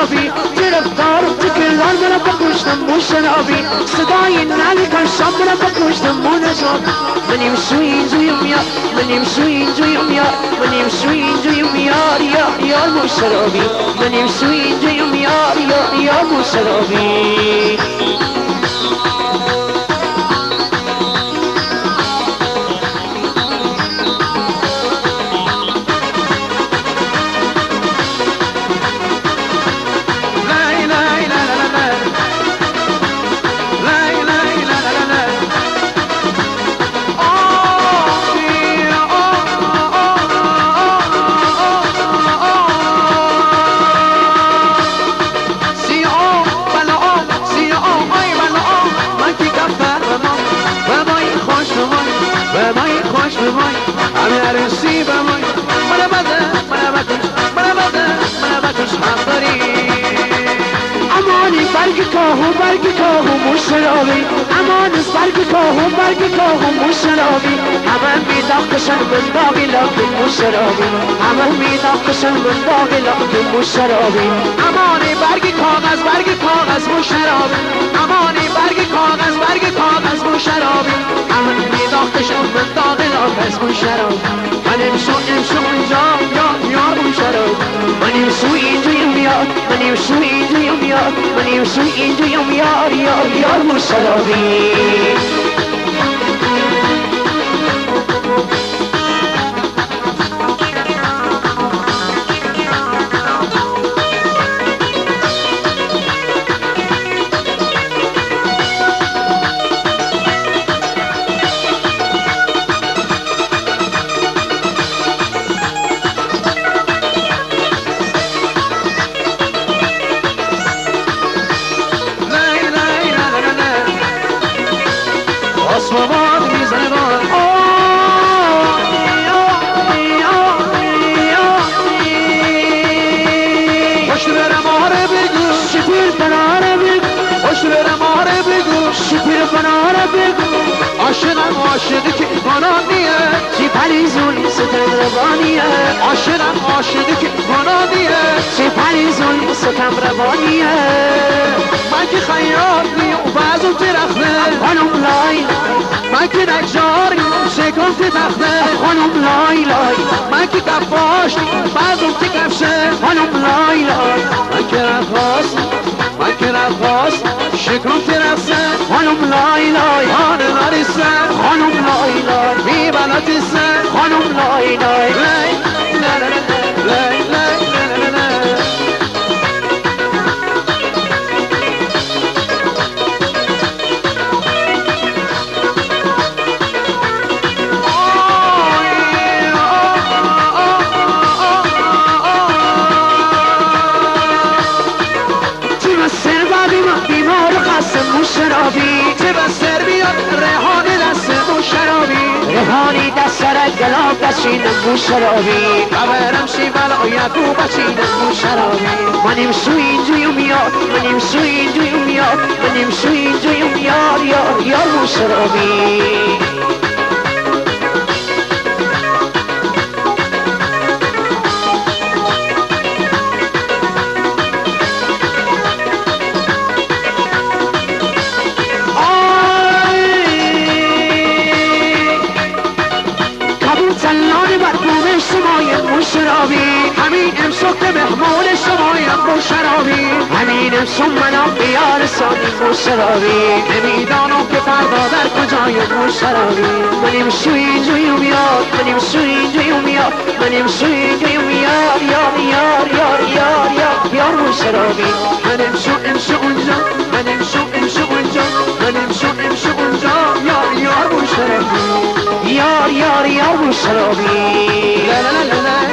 شرابی گرفتار تکرار برم بکشتم مو شرابی صدای نالی کن شام برم بکشتم مو نجات منیم سوی اینجویم یار منیم سوی اینجویم یار منیم سوی اینجویم یار یار مو شرابی منیم سوی اینجویم یار مو شرابی برگ کاهو مو شرابی امان از برگ کاهو مو شرابی همه میداخشن بنداغی لکن مو شرابی همه میداخشن بنداغی لکن مو شرابی امانی برگ کاغذ مو شرابی امانی برگ کاغذ مو شرابی همه میداخشن بنداغی لکن مو شرابی منیم شو اینجا یار مو شرابی منیم سو اینجویم یار منیم سو اینجویم یار منیم سو اینجویم یار مو شرابی عاشقی که گناهیه چی پریزون ستم روانیه عاشقی که گناهیه چی پریزون ستم روانیه من که خیاطی و بعضو ترخنه خانم لای من که نجاری شکم تخنه خانم لای من که کفاش بعضو تکفشه خانم لای من که رخواس شکم ترخسه خانم لای خانه نریسه خانم لای بی بلاتیسه خانم لای رهانی دست سرک گلاب بچینم مو شرابی خبرم شی ولایت و بچینم مو شرابی منیم سو اینجویم یار منیم سو اینجویم یار منیم سو اینجویم یار مو شرابی همین امسک مهمون شمایم مو شرابی همین امسک منم بیار سانی مو شرابی نمیدانم که فردا در کجایم مو شرابی منیم سوی جویم یار منیم سوی جویم یار منیم سوی جویم یار مو شرابی منیم سو اونجا منیم سو اونجا منیم سو اونجا یار مو شرابی یار مو شرابی لا لا لا لا